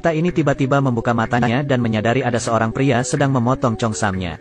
wanita ini tiba-tiba membuka matanya dan menyadari ada seorang pria sedang memotong congsamnya.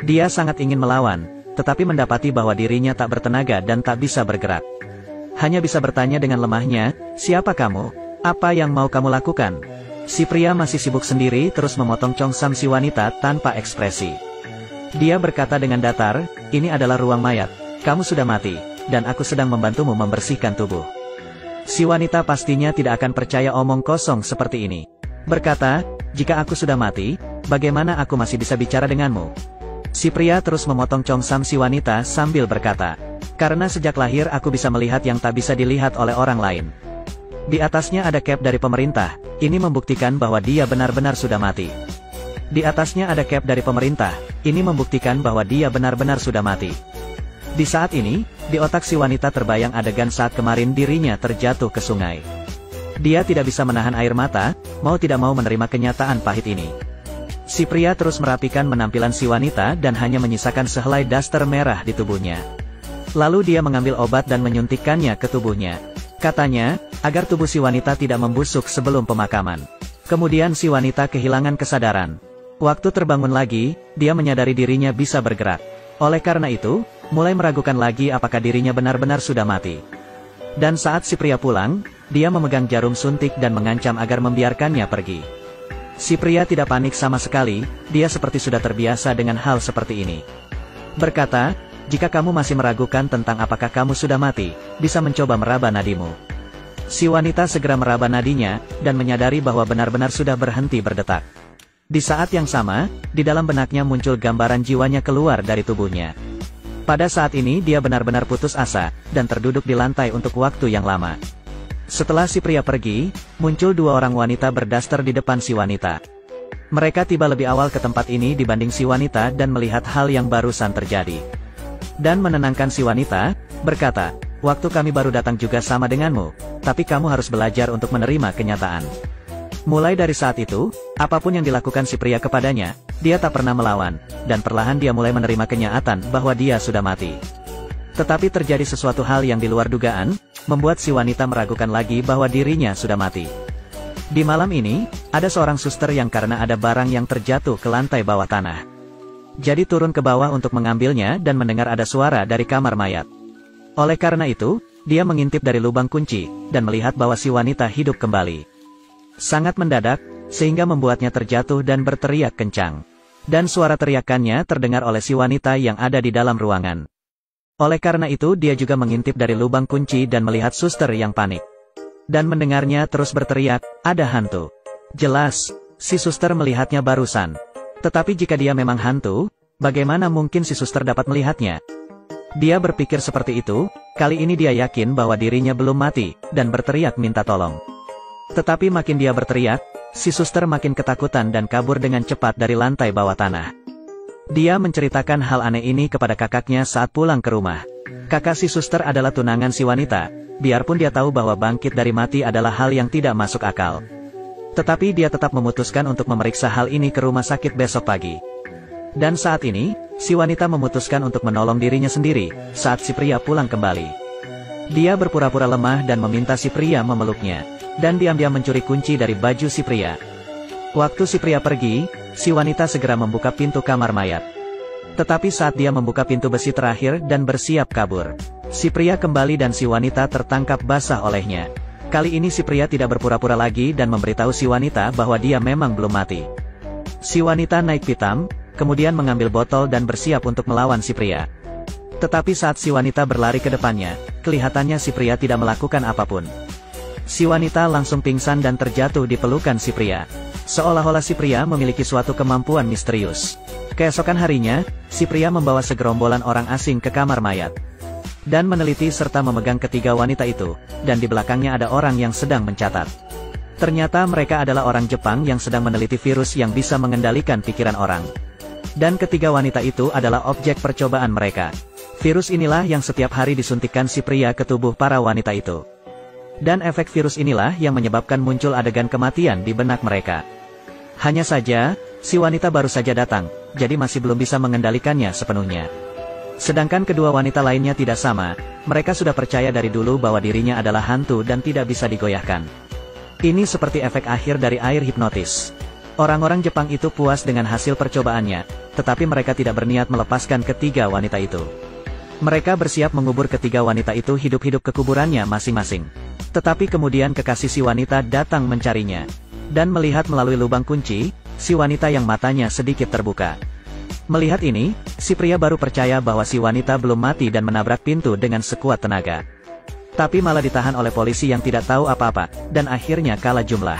Dia sangat ingin melawan, tetapi mendapati bahwa dirinya tak bertenaga dan tak bisa bergerak. Hanya bisa bertanya dengan lemahnya, "Siapa kamu? Apa yang mau kamu lakukan?" Si pria masih sibuk sendiri terus memotong congsam si wanita tanpa ekspresi. Dia berkata dengan datar, "Ini adalah ruang mayat. Kamu sudah mati, dan aku sedang membantumu membersihkan tubuh." Si wanita pastinya tidak akan percaya omong kosong seperti ini. Berkata, "Jika aku sudah mati, bagaimana aku masih bisa bicara denganmu?" Si pria terus memotong congsam si wanita sambil berkata, "Karena sejak lahir aku bisa melihat yang tak bisa dilihat oleh orang lain." Di atasnya ada cap dari pemerintah, ini membuktikan bahwa dia benar-benar sudah mati. Di atasnya ada cap dari pemerintah, ini membuktikan bahwa dia benar-benar sudah mati. Di saat ini, di otak si wanita terbayang adegan saat kemarin dirinya terjatuh ke sungai. Dia tidak bisa menahan air mata, mau tidak mau menerima kenyataan pahit ini. Si pria terus merapikan penampilan si wanita dan hanya menyisakan sehelai daster merah di tubuhnya. Lalu dia mengambil obat dan menyuntikkannya ke tubuhnya. Katanya, agar tubuh si wanita tidak membusuk sebelum pemakaman. Kemudian si wanita kehilangan kesadaran. Waktu terbangun lagi, dia menyadari dirinya bisa bergerak. Oleh karena itu, mulai meragukan lagi apakah dirinya benar-benar sudah mati. Dan saat si pria pulang, dia memegang jarum suntik dan mengancam agar membiarkannya pergi. Si pria tidak panik sama sekali, dia seperti sudah terbiasa dengan hal seperti ini. Berkata, "Jika kamu masih meragukan tentang apakah kamu sudah mati, bisa mencoba meraba nadimu." Si wanita segera meraba nadinya, dan menyadari bahwa benar-benar sudah berhenti berdetak. Di saat yang sama, di dalam benaknya muncul gambaran jiwanya keluar dari tubuhnya. Pada saat ini dia benar-benar putus asa, dan terduduk di lantai untuk waktu yang lama. Setelah si pria pergi, muncul dua orang wanita berdaster di depan si wanita. Mereka tiba lebih awal ke tempat ini dibanding si wanita dan melihat hal yang barusan terjadi. Dan menenangkan si wanita, berkata, "Waktu kami baru datang juga sama denganmu, tapi kamu harus belajar untuk menerima kenyataan." Mulai dari saat itu, apapun yang dilakukan si pria kepadanya, dia tak pernah melawan, dan perlahan dia mulai menerima kenyataan bahwa dia sudah mati. Tetapi terjadi sesuatu hal yang di luar dugaan, membuat si wanita meragukan lagi bahwa dirinya sudah mati. Di malam ini, ada seorang suster yang karena ada barang yang terjatuh ke lantai bawah tanah. Jadi turun ke bawah untuk mengambilnya dan mendengar ada suara dari kamar mayat. Oleh karena itu, dia mengintip dari lubang kunci, dan melihat bahwa si wanita hidup kembali. Sangat mendadak, sehingga membuatnya terjatuh dan berteriak kencang. Dan suara teriakannya terdengar oleh si wanita yang ada di dalam ruangan. Oleh karena itu dia juga mengintip dari lubang kunci dan melihat suster yang panik. Dan mendengarnya terus berteriak, "Ada hantu." Jelas, si suster melihatnya barusan. Tetapi jika dia memang hantu, bagaimana mungkin si suster dapat melihatnya? Dia berpikir seperti itu, kali ini dia yakin bahwa dirinya belum mati, dan berteriak minta tolong. Tetapi makin dia berteriak, si suster makin ketakutan dan kabur dengan cepat dari lantai bawah tanah. Dia menceritakan hal aneh ini kepada kakaknya saat pulang ke rumah. Kakak si suster adalah tunangan si wanita, biarpun dia tahu bahwa bangkit dari mati adalah hal yang tidak masuk akal. Tetapi dia tetap memutuskan untuk memeriksa hal ini ke rumah sakit besok pagi. Dan saat ini, si wanita memutuskan untuk menolong dirinya sendiri, saat si pria pulang kembali. Dia berpura-pura lemah dan meminta si pria memeluknya. Dan diam-diam mencuri kunci dari baju si pria. Waktu si pria pergi, si wanita segera membuka pintu kamar mayat. Tetapi saat dia membuka pintu besi terakhir dan bersiap kabur, si pria kembali dan si wanita tertangkap basah olehnya. Kali ini si pria tidak berpura-pura lagi dan memberitahu si wanita bahwa dia memang belum mati. Si wanita naik pitam, kemudian mengambil botol dan bersiap untuk melawan si pria. Tetapi saat si wanita berlari ke depannya, kelihatannya si pria tidak melakukan apapun. Si wanita langsung pingsan dan terjatuh di pelukan si pria. Seolah-olah si pria memiliki suatu kemampuan misterius. Keesokan harinya, si pria membawa segerombolan orang asing ke kamar mayat. Dan meneliti serta memegang ketiga wanita itu, dan di belakangnya ada orang yang sedang mencatat. Ternyata mereka adalah orang Jepang yang sedang meneliti virus yang bisa mengendalikan pikiran orang. Dan ketiga wanita itu adalah objek percobaan mereka. Virus inilah yang setiap hari disuntikkan si pria ke tubuh para wanita itu. Dan efek virus inilah yang menyebabkan muncul adegan kematian di benak mereka. Hanya saja, si wanita baru saja datang, jadi masih belum bisa mengendalikannya sepenuhnya. Sedangkan kedua wanita lainnya tidak sama, mereka sudah percaya dari dulu bahwa dirinya adalah hantu dan tidak bisa digoyahkan. Ini seperti efek akhir dari air hipnotis. Orang-orang Jepang itu puas dengan hasil percobaannya, tetapi mereka tidak berniat melepaskan ketiga wanita itu. Mereka bersiap mengubur ketiga wanita itu hidup-hidup ke kuburannya masing-masing. Tetapi kemudian kekasih si wanita datang mencarinya. Dan melihat melalui lubang kunci, si wanita yang matanya sedikit terbuka. Melihat ini, si pria baru percaya bahwa si wanita belum mati dan menabrak pintu dengan sekuat tenaga. Tapi malah ditahan oleh polisi yang tidak tahu apa-apa, dan akhirnya kalah jumlah.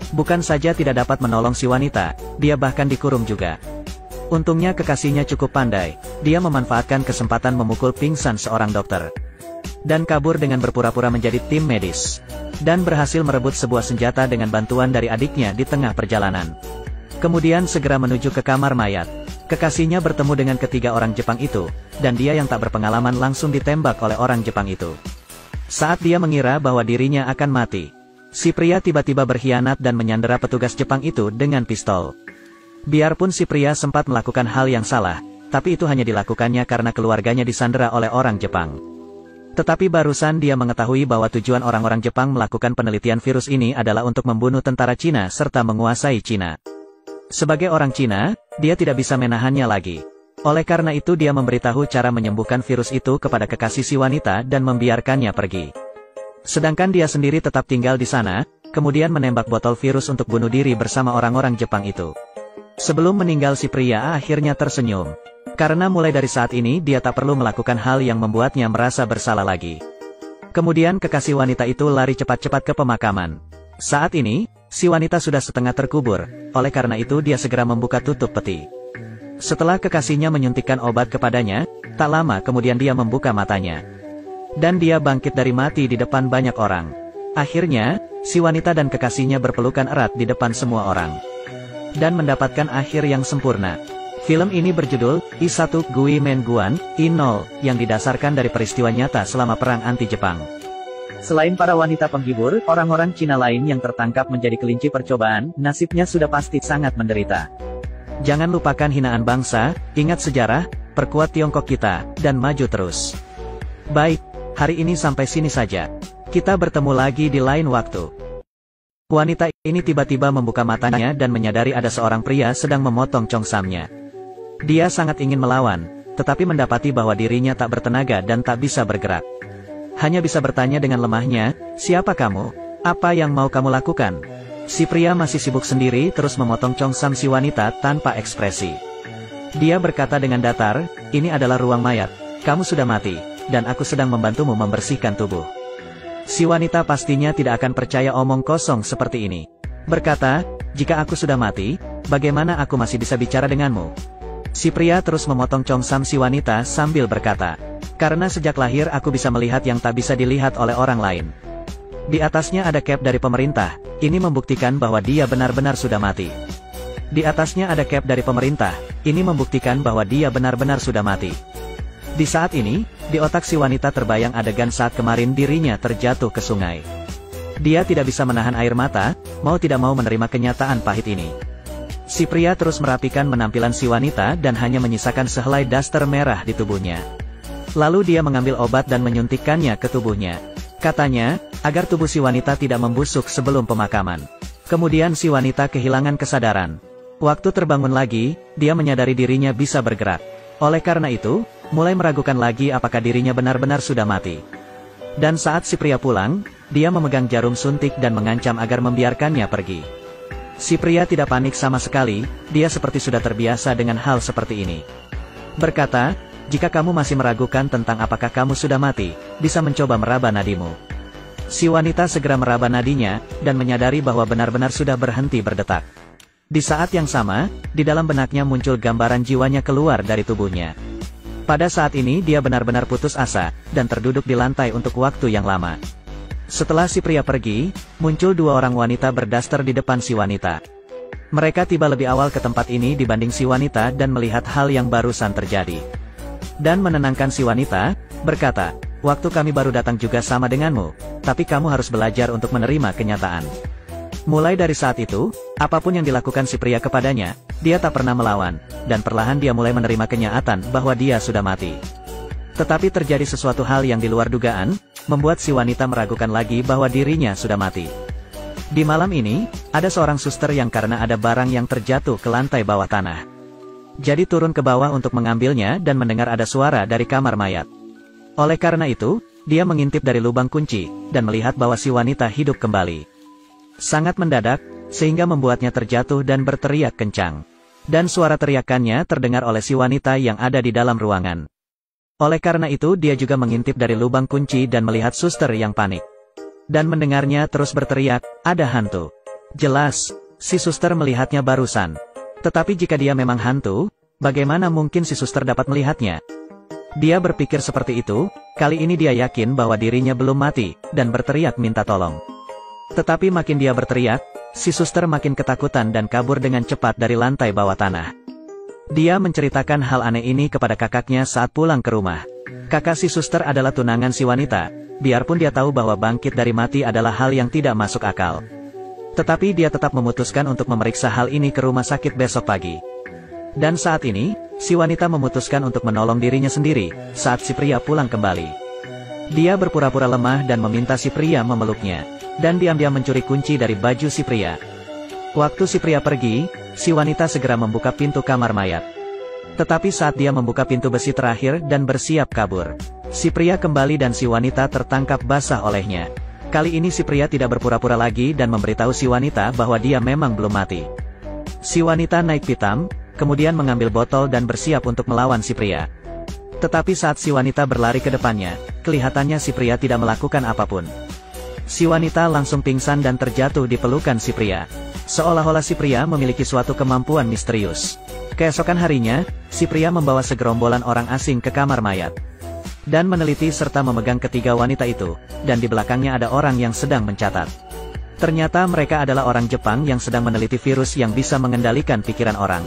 Bukan saja tidak dapat menolong si wanita, dia bahkan dikurung juga. Untungnya kekasihnya cukup pandai, dia memanfaatkan kesempatan memukul pingsan seorang dokter. Dan kabur dengan berpura-pura menjadi tim medis. Dan berhasil merebut sebuah senjata dengan bantuan dari adiknya di tengah perjalanan. Kemudian segera menuju ke kamar mayat. Kekasihnya bertemu dengan ketiga orang Jepang itu, dan dia yang tak berpengalaman langsung ditembak oleh orang Jepang itu. Saat dia mengira bahwa dirinya akan mati, si pria tiba-tiba berkhianat dan menyandera petugas Jepang itu dengan pistol. Biarpun si pria sempat melakukan hal yang salah, tapi itu hanya dilakukannya karena keluarganya disandera oleh orang Jepang. Tetapi barusan dia mengetahui bahwa tujuan orang-orang Jepang melakukan penelitian virus ini adalah untuk membunuh tentara Cina serta menguasai Cina. Sebagai orang Cina, dia tidak bisa menahannya lagi. Oleh karena itu dia memberitahu cara menyembuhkan virus itu kepada kekasih si wanita dan membiarkannya pergi. Sedangkan dia sendiri tetap tinggal di sana, kemudian menembak botol virus untuk bunuh diri bersama orang-orang Jepang itu. Sebelum meninggal si pria akhirnya tersenyum. Karena mulai dari saat ini dia tak perlu melakukan hal yang membuatnya merasa bersalah lagi. Kemudian kekasih wanita itu lari cepat-cepat ke pemakaman. Saat ini, si wanita sudah setengah terkubur, oleh karena itu dia segera membuka tutup peti. Setelah kekasihnya menyuntikkan obat kepadanya, tak lama kemudian dia membuka matanya. Dan dia bangkit dari mati di depan banyak orang. Akhirnya, si wanita dan kekasihnya berpelukan erat di depan semua orang. Dan mendapatkan akhir yang sempurna. Film ini berjudul, I1 Gui Men Guan, I0, yang didasarkan dari peristiwa nyata selama perang anti-Jepang. Selain para wanita penghibur, orang-orang Cina lain yang tertangkap menjadi kelinci percobaan, nasibnya sudah pasti sangat menderita. Jangan lupakan hinaan bangsa, ingat sejarah, perkuat Tiongkok kita, dan maju terus. Baik, hari ini sampai sini saja. Kita bertemu lagi di lain waktu. Wanita ini tiba-tiba membuka matanya dan menyadari ada seorang pria sedang memotong congsamnya. Dia sangat ingin melawan, tetapi mendapati bahwa dirinya tak bertenaga dan tak bisa bergerak. Hanya bisa bertanya dengan lemahnya, "Siapa kamu? Apa yang mau kamu lakukan?" Si pria masih sibuk sendiri terus memotong congsam si wanita tanpa ekspresi. Dia berkata dengan datar, "Ini adalah ruang mayat. Kamu sudah mati, dan aku sedang membantumu membersihkan tubuh." Si wanita pastinya tidak akan percaya omong kosong seperti ini. Berkata, "Jika aku sudah mati, bagaimana aku masih bisa bicara denganmu?" Si pria terus memotong congsam si wanita sambil berkata, "Karena sejak lahir aku bisa melihat yang tak bisa dilihat oleh orang lain." Di atasnya ada cap dari pemerintah, ini membuktikan bahwa dia benar-benar sudah mati. Di atasnya ada cap dari pemerintah, ini membuktikan bahwa dia benar-benar sudah mati. Di saat ini, di otak si wanita terbayang adegan saat kemarin dirinya terjatuh ke sungai. Dia tidak bisa menahan air mata, mau tidak mau menerima kenyataan pahit ini. Si pria terus merapikan penampilan si wanita dan hanya menyisakan sehelai daster merah di tubuhnya. Lalu dia mengambil obat dan menyuntikkannya ke tubuhnya. Katanya, agar tubuh si wanita tidak membusuk sebelum pemakaman. Kemudian si wanita kehilangan kesadaran. Waktu terbangun lagi, dia menyadari dirinya bisa bergerak. Oleh karena itu, mulai meragukan lagi apakah dirinya benar-benar sudah mati. Dan saat si pria pulang, dia memegang jarum suntik dan mengancam agar membiarkannya pergi. Si pria tidak panik sama sekali, dia seperti sudah terbiasa dengan hal seperti ini. Berkata, "Jika kamu masih meragukan tentang apakah kamu sudah mati, bisa mencoba meraba nadimu." Si wanita segera meraba nadinya, dan menyadari bahwa benar-benar sudah berhenti berdetak. Di saat yang sama, di dalam benaknya muncul gambaran jiwanya keluar dari tubuhnya. Pada saat ini dia benar-benar putus asa, dan terduduk di lantai untuk waktu yang lama. Setelah si pria pergi, muncul dua orang wanita berdaster di depan si wanita. Mereka tiba lebih awal ke tempat ini dibanding si wanita dan melihat hal yang barusan terjadi. Dan menenangkan si wanita, berkata, "Waktu kami baru datang juga sama denganmu, tapi kamu harus belajar untuk menerima kenyataan." Mulai dari saat itu, apapun yang dilakukan si pria kepadanya, dia tak pernah melawan, dan perlahan dia mulai menerima kenyataan bahwa dia sudah mati. Tetapi terjadi sesuatu hal yang di luar dugaan, membuat si wanita meragukan lagi bahwa dirinya sudah mati. Di malam ini, ada seorang suster yang karena ada barang yang terjatuh ke lantai bawah tanah. Jadi turun ke bawah untuk mengambilnya dan mendengar ada suara dari kamar mayat. Oleh karena itu, dia mengintip dari lubang kunci, dan melihat bahwa si wanita hidup kembali. Sangat mendadak, sehingga membuatnya terjatuh dan berteriak kencang. Dan suara teriakannya terdengar oleh si wanita yang ada di dalam ruangan. Oleh karena itu dia juga mengintip dari lubang kunci dan melihat suster yang panik. Dan mendengarnya terus berteriak, ada hantu. Jelas, si suster melihatnya barusan. Tetapi jika dia memang hantu, bagaimana mungkin si suster dapat melihatnya? Dia berpikir seperti itu, kali ini dia yakin bahwa dirinya belum mati, dan berteriak minta tolong. Tetapi makin dia berteriak, si suster makin ketakutan dan kabur dengan cepat dari lantai bawah tanah. Dia menceritakan hal aneh ini kepada kakaknya saat pulang ke rumah. Kakak si suster adalah tunangan si wanita, biarpun dia tahu bahwa bangkit dari mati adalah hal yang tidak masuk akal. Tetapi dia tetap memutuskan untuk memeriksa hal ini ke rumah sakit besok pagi. Dan saat ini, si wanita memutuskan untuk menolong dirinya sendiri, saat si pria pulang kembali. Dia berpura-pura lemah dan meminta si pria memeluknya, dan diam-diam mencuri kunci dari baju si pria. Waktu si pria pergi, si wanita segera membuka pintu kamar mayat. Tetapi saat dia membuka pintu besi terakhir dan bersiap kabur, si pria kembali dan si wanita tertangkap basah olehnya. Kali ini si pria tidak berpura-pura lagi dan memberitahu si wanita bahwa dia memang belum mati. Si wanita naik pitam, kemudian mengambil botol dan bersiap untuk melawan si pria. Tetapi saat si wanita berlari ke depannya, kelihatannya si pria tidak melakukan apapun. Si wanita langsung pingsan dan terjatuh di pelukan si pria. Seolah-olah si pria memiliki suatu kemampuan misterius. Keesokan harinya, si pria membawa segerombolan orang asing ke kamar mayat. Dan meneliti serta memegang ketiga wanita itu, dan di belakangnya ada orang yang sedang mencatat. Ternyata mereka adalah orang Jepang yang sedang meneliti virus yang bisa mengendalikan pikiran orang.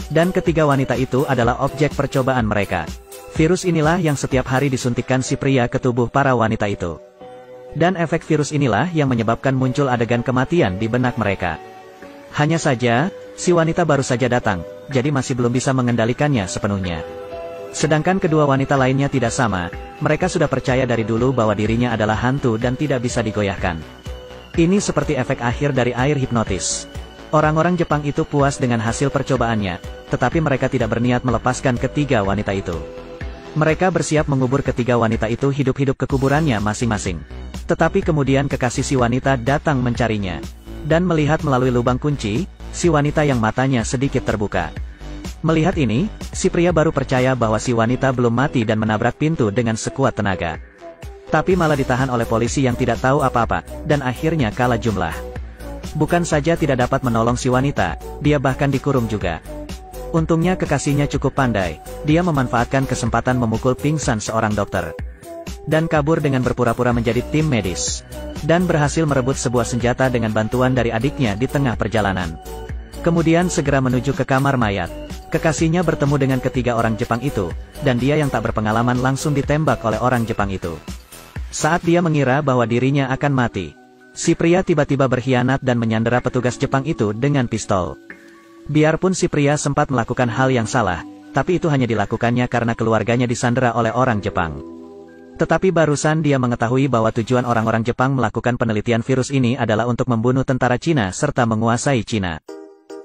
Dan ketiga wanita itu adalah objek percobaan mereka. Virus inilah yang setiap hari disuntikkan si pria ke tubuh para wanita itu. Dan efek virus inilah yang menyebabkan muncul adegan kematian di benak mereka. Hanya saja, si wanita baru saja datang, jadi masih belum bisa mengendalikannya sepenuhnya. Sedangkan kedua wanita lainnya tidak sama, mereka sudah percaya dari dulu bahwa dirinya adalah hantu dan tidak bisa digoyahkan. Ini seperti efek akhir dari air hipnotis. Orang-orang Jepang itu puas dengan hasil percobaannya, tetapi mereka tidak berniat melepaskan ketiga wanita itu. Mereka bersiap mengubur ketiga wanita itu hidup-hidup ke kuburannya masing-masing. Tetapi kemudian kekasih si wanita datang mencarinya. Dan melihat melalui lubang kunci, si wanita yang matanya sedikit terbuka. Melihat ini, si pria baru percaya bahwa si wanita belum mati dan menabrak pintu dengan sekuat tenaga. Tapi malah ditahan oleh polisi yang tidak tahu apa-apa, dan akhirnya kalah jumlah. Bukan saja tidak dapat menolong si wanita, dia bahkan dikurung juga. Untungnya kekasihnya cukup pandai, dia memanfaatkan kesempatan memukul pingsan seorang dokter. Dan kabur dengan berpura-pura menjadi tim medis. Dan berhasil merebut sebuah senjata dengan bantuan dari adiknya di tengah perjalanan. Kemudian segera menuju ke kamar mayat. Kekasihnya bertemu dengan ketiga orang Jepang itu, dan dia yang tak berpengalaman langsung ditembak oleh orang Jepang itu. Saat dia mengira bahwa dirinya akan mati, si pria tiba-tiba berkhianat dan menyandera petugas Jepang itu dengan pistol. Biarpun si pria sempat melakukan hal yang salah, tapi itu hanya dilakukannya karena keluarganya disandera oleh orang Jepang. Tetapi barusan dia mengetahui bahwa tujuan orang-orang Jepang melakukan penelitian virus ini adalah untuk membunuh tentara Cina serta menguasai Cina.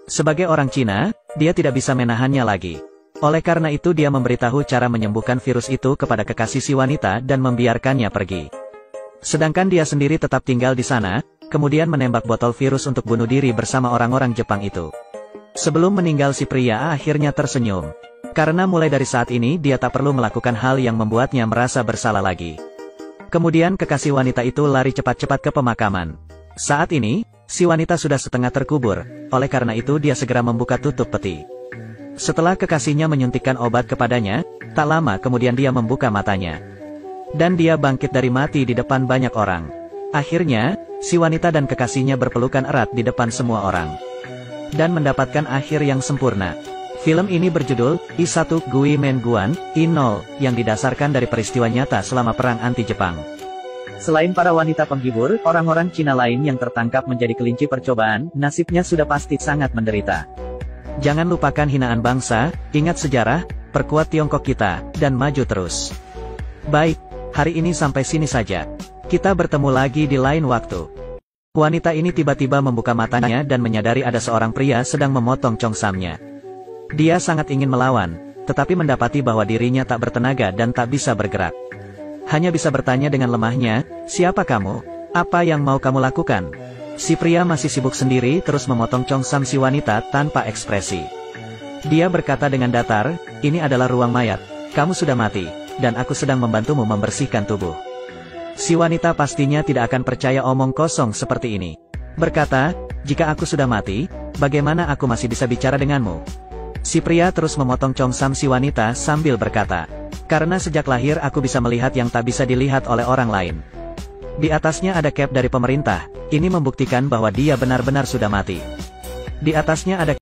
Sebagai orang Cina, dia tidak bisa menahannya lagi. Oleh karena itu dia memberitahu cara menyembuhkan virus itu kepada kekasih si wanita dan membiarkannya pergi. Sedangkan dia sendiri tetap tinggal di sana, kemudian menembak botol virus untuk bunuh diri bersama orang-orang Jepang itu. Sebelum meninggal si pria akhirnya tersenyum. Karena mulai dari saat ini dia tak perlu melakukan hal yang membuatnya merasa bersalah lagi. Kemudian kekasih wanita itu lari cepat-cepat ke pemakaman. Saat ini, si wanita sudah setengah terkubur, oleh karena itu dia segera membuka tutup peti. Setelah kekasihnya menyuntikkan obat kepadanya, tak lama kemudian dia membuka matanya. Dan dia bangkit dari mati di depan banyak orang. Akhirnya, si wanita dan kekasihnya berpelukan erat di depan semua orang. Dan mendapatkan akhir yang sempurna. Film ini berjudul, I1 Gui Men Guan, I0, yang didasarkan dari peristiwa nyata selama perang anti-Jepang. Selain para wanita penghibur, orang-orang Cina lain yang tertangkap menjadi kelinci percobaan, nasibnya sudah pasti sangat menderita. Jangan lupakan hinaan bangsa, ingat sejarah, perkuat Tiongkok kita, dan maju terus. Baik, hari ini sampai sini saja. Kita bertemu lagi di lain waktu. Wanita ini tiba-tiba membuka matanya dan menyadari ada seorang pria sedang memotong Cheongsamnya. Dia sangat ingin melawan, tetapi mendapati bahwa dirinya tak bertenaga dan tak bisa bergerak. Hanya bisa bertanya dengan lemahnya, "Siapa kamu? Apa yang mau kamu lakukan?" Si pria masih sibuk sendiri terus memotong Cheongsam si wanita tanpa ekspresi. Dia berkata dengan datar, "Ini adalah ruang mayat. Kamu sudah mati, dan aku sedang membantumu membersihkan tubuh." Si wanita pastinya tidak akan percaya omong kosong seperti ini. Berkata, "Jika aku sudah mati, bagaimana aku masih bisa bicara denganmu?" Si pria terus memotong Cheongsam si wanita sambil berkata, "Karena sejak lahir aku bisa melihat yang tak bisa dilihat oleh orang lain." Di atasnya ada cap dari pemerintah, ini membuktikan bahwa dia benar-benar sudah mati. Di atasnya ada